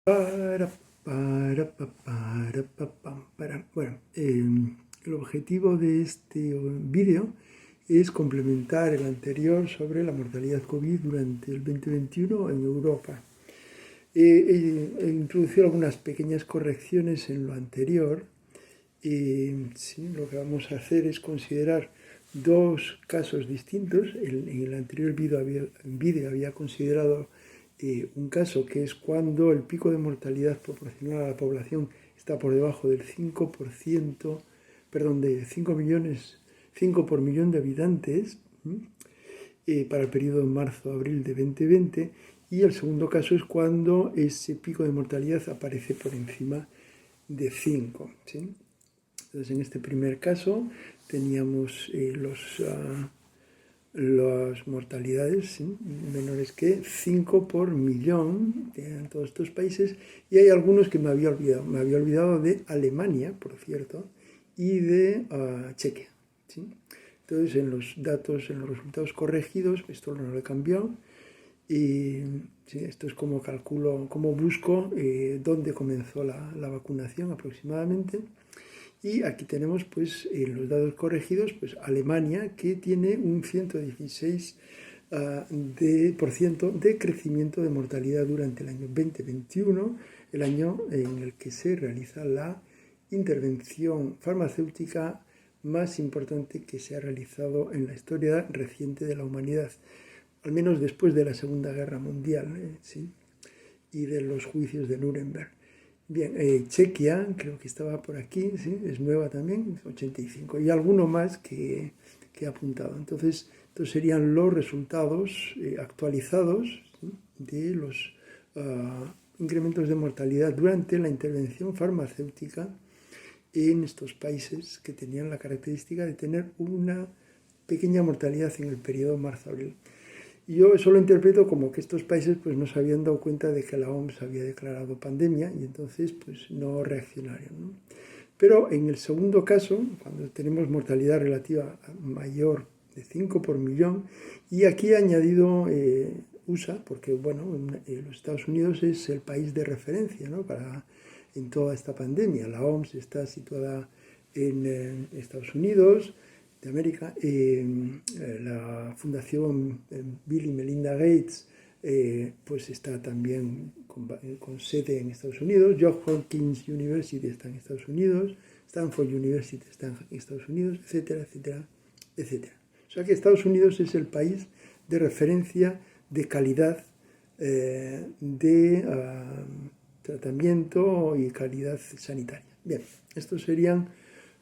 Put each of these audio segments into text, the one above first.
Bueno, el objetivo de este vídeo es complementar el anterior sobre la mortalidad COVID durante el 2021 en Europa. He introducido algunas pequeñas correcciones en lo anterior. Sí, lo que vamos a hacer es considerar dos casos distintos. En el anterior vídeo había considerado un caso que es cuando el pico de mortalidad proporcional a la población está por debajo del 5%, perdón, de 5 por millón de habitantes, para el periodo marzo-abril de 2020, y el segundo caso es cuando ese pico de mortalidad aparece por encima de 5. ¿Sí? Entonces, en este primer caso teníamos las mortalidades menores que 5 por millón en todos estos países, y hay algunos que me había olvidado. Me había olvidado de Alemania, por cierto, y de Chequia. ¿Sí? Entonces, en los datos, en los resultados corregidos, esto no lo he cambiado. Y sí, esto es como calculo, como busco dónde comenzó la vacunación aproximadamente. Y aquí tenemos pues los datos corregidos, pues Alemania, que tiene un 116% de crecimiento de mortalidad durante el año 2021, el año en el que se realiza la intervención farmacéutica más importante que se ha realizado en la historia reciente de la humanidad, al menos después de la Segunda Guerra Mundial, ¿sí? Y de los juicios de Nuremberg. Bien, Chequia, creo que estaba por aquí, ¿sí? Es nueva también, 85, y alguno más que he apuntado. Entonces, estos serían los resultados actualizados, ¿sí? De los incrementos de mortalidad durante la intervención farmacéutica en estos países que tenían la característica de tener una pequeña mortalidad en el periodo marzo-abril. Yo eso lo interpreto como que estos países pues no se habían dado cuenta de que la OMS había declarado pandemia y entonces pues no reaccionaron, ¿no? Pero en el segundo caso, cuando tenemos mortalidad relativa mayor de 5 por millón, y aquí he añadido USA, porque bueno, los Estados Unidos es el país de referencia, ¿no? En toda esta pandemia. La OMS está situada en Estados Unidos de América, la Fundación Bill y Melinda Gates pues está también con sede en Estados Unidos, Johns Hopkins University está en Estados Unidos, Stanford University está en Estados Unidos, etcétera, etcétera, etcétera. O sea que Estados Unidos es el país de referencia de calidad de tratamiento y calidad sanitaria. Bien, estos serían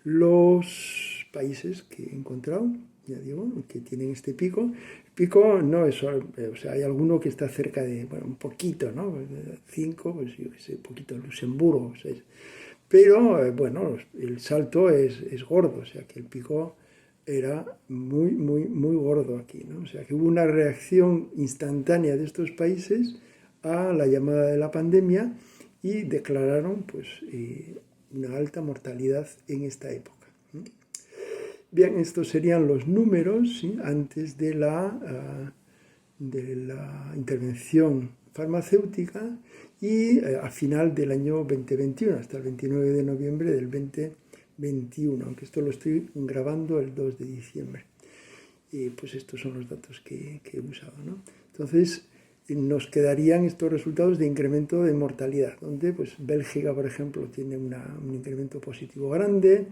los países que he encontrado, ya digo, que tienen este pico. El pico no es solo, o sea, hay alguno que está cerca de, bueno, un poquito, ¿no? 5, pues yo qué sé, un poquito Luxemburgo, 6. Pero, bueno, el salto es gordo, o sea, que el pico era muy, muy, muy gordo aquí, ¿no? O sea, que hubo una reacción instantánea de estos países a la llamada de la pandemia y declararon, pues, una alta mortalidad en esta época. Bien, estos serían los números, ¿sí? Antes de la intervención farmacéutica y a final del año 2021, hasta el 29 de noviembre del 2021, aunque esto lo estoy grabando el 2 de diciembre. Pues estos son los datos que he usado, ¿no? Entonces, nos quedarían estos resultados de incremento de mortalidad, donde pues Bélgica, por ejemplo, tiene un incremento positivo grande,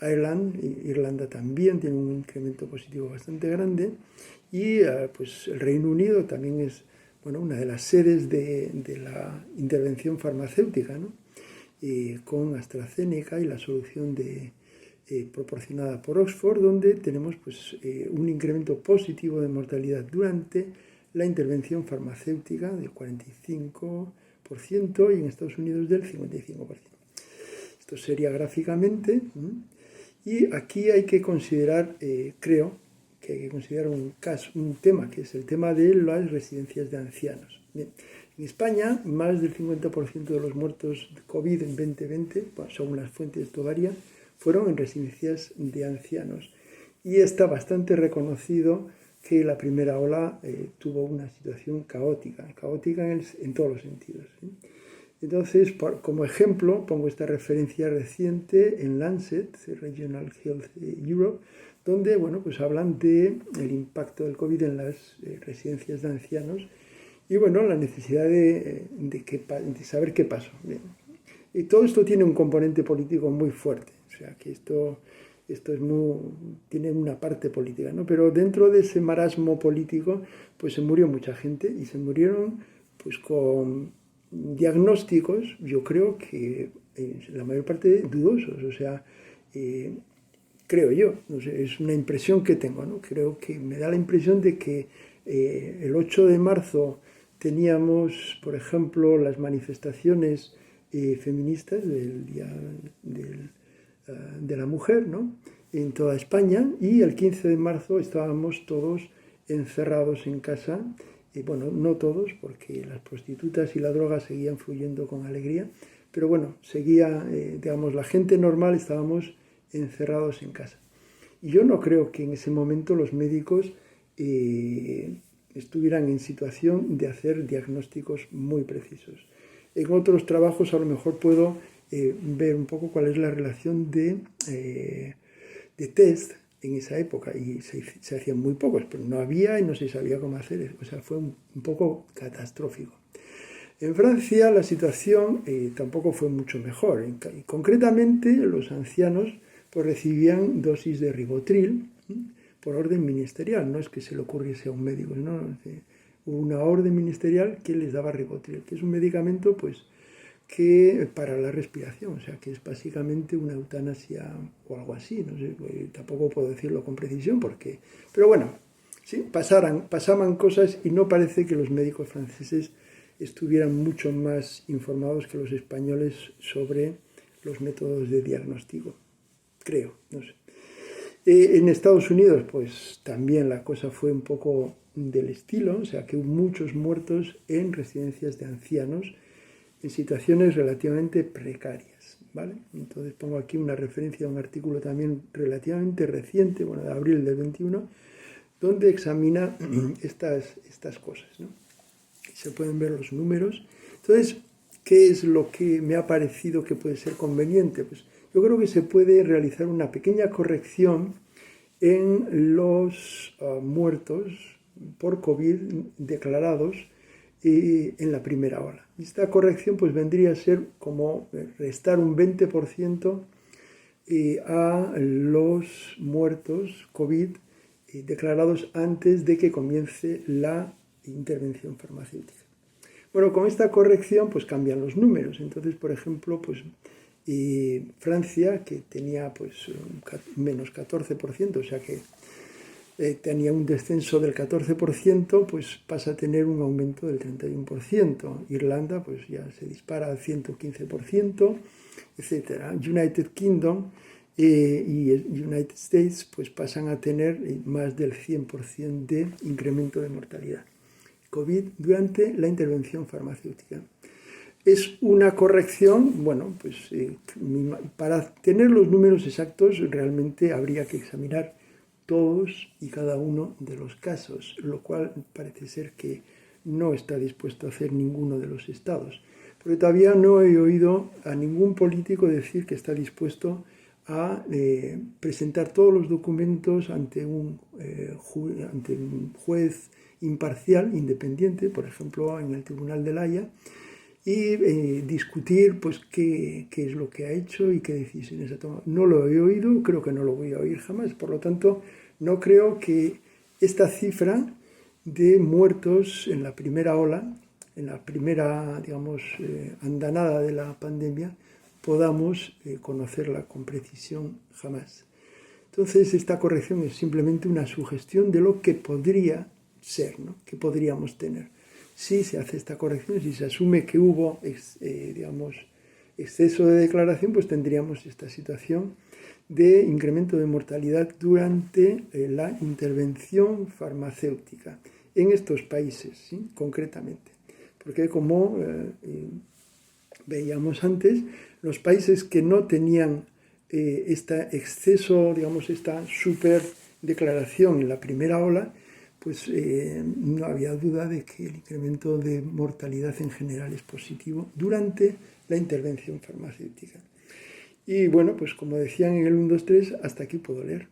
Irlanda también tiene un incremento positivo bastante grande, y pues el Reino Unido también es, bueno, una de las sedes de la intervención farmacéutica, ¿no? Con AstraZeneca y la solución proporcionada por Oxford, donde tenemos pues, un incremento positivo de mortalidad durante la intervención farmacéutica del 45% y en Estados Unidos del 55%. Esto sería gráficamente. Y aquí hay que considerar, creo, que hay que considerar un tema, que es el tema de las residencias de ancianos. Bien, en España, más del 50% de los muertos de COVID en 2020, bueno, según las fuentes todavía, fueron en residencias de ancianos. Y está bastante reconocido que la primera ola tuvo una situación caótica en todos los sentidos, ¿sí? Entonces, como ejemplo, pongo esta referencia reciente en Lancet, Regional Health Europe, donde bueno, pues hablan del impacto del COVID en las residencias de ancianos y bueno, la necesidad de saber qué pasó. Bien. Y todo esto tiene un componente político muy fuerte, o sea que esto tiene una parte política, ¿no? Pero dentro de ese marasmo político, pues se murió mucha gente y se murieron pues con diagnósticos, yo creo que la mayor parte dudosos, o sea, creo yo, no sé, es una impresión que tengo, ¿no? Creo que me da la impresión de que el 8 de marzo teníamos, por ejemplo, las manifestaciones feministas del Día de la Mujer, ¿no? En toda España, y el 15 de marzo estábamos todos encerrados en casa, y bueno, no todos, porque las prostitutas y la droga seguían fluyendo con alegría, pero bueno, seguía, digamos, la gente normal estábamos encerrados en casa. Y yo no creo que en ese momento los médicos estuvieran en situación de hacer diagnósticos muy precisos. En otros trabajos a lo mejor puedo ver un poco cuál es la relación de test en esa época, y se hacían muy pocos, pero no había y no se sabía cómo hacer, o sea, fue un poco catastrófico. En Francia la situación tampoco fue mucho mejor, y concretamente los ancianos pues recibían dosis de Rivotril por orden ministerial, no es que se le ocurriese a un médico, no, hubo una orden ministerial que les daba Rivotril, que es un medicamento pues que para la respiración, o sea que es básicamente una eutanasia o algo así, no sé, tampoco puedo decirlo con precisión pero bueno, sí, pasaban cosas y no parece que los médicos franceses estuvieran mucho más informados que los españoles sobre los métodos de diagnóstico, creo, no sé. En Estados Unidos pues también la cosa fue un poco del estilo, o sea que hubo muchos muertos en residencias de ancianos en situaciones relativamente precarias, ¿vale? Entonces pongo aquí una referencia a un artículo también relativamente reciente, bueno, de abril del 21, donde examina estas cosas, ¿no? Se pueden ver los números. Entonces, ¿qué es lo que me ha parecido que puede ser conveniente? Pues yo creo que se puede realizar una pequeña corrección en los muertos por COVID declarados en la primera ola. Esta corrección pues vendría a ser como restar un 20% a los muertos COVID declarados antes de que comience la intervención farmacéutica. Bueno, con esta corrección pues cambian los números. Entonces, por ejemplo, pues Francia, que tenía pues menos 14%, o sea que tenía un descenso del 14%, pues pasa a tener un aumento del 31%. Irlanda pues ya se dispara al 115%, etc. United Kingdom y United States pues pasan a tener más del 100% de incremento de mortalidad COVID durante la intervención farmacéutica. Es una corrección, bueno, pues para tener los números exactos realmente habría que examinar todos y cada uno de los casos, lo cual parece ser que no está dispuesto a hacer ninguno de los estados. Porque todavía no he oído a ningún político decir que está dispuesto a presentar todos los documentos ante un juez imparcial, independiente, por ejemplo, en el Tribunal de La Haya, y discutir pues qué es lo que ha hecho y qué decisiones ha tomado. No lo he oído, creo que no lo voy a oír jamás, por lo tanto, no creo que esta cifra de muertos en la primera ola, en la primera, digamos, andanada de la pandemia, podamos conocerla con precisión jamás. Entonces, esta corrección es simplemente una sugestión de lo que podría ser, ¿no? Que podríamos tener. Si se hace esta corrección, si se asume que hubo, digamos, exceso de declaración, pues tendríamos esta situación de incremento de mortalidad durante la intervención farmacéutica en estos países, ¿sí? Concretamente. Porque como veíamos antes, los países que no tenían este exceso, digamos, esta super declaración en la primera ola, pues no había duda de que el incremento de mortalidad en general es positivo durante la intervención farmacéutica. Y bueno, pues como decían en el 1, 2, 3, hasta aquí puedo leer.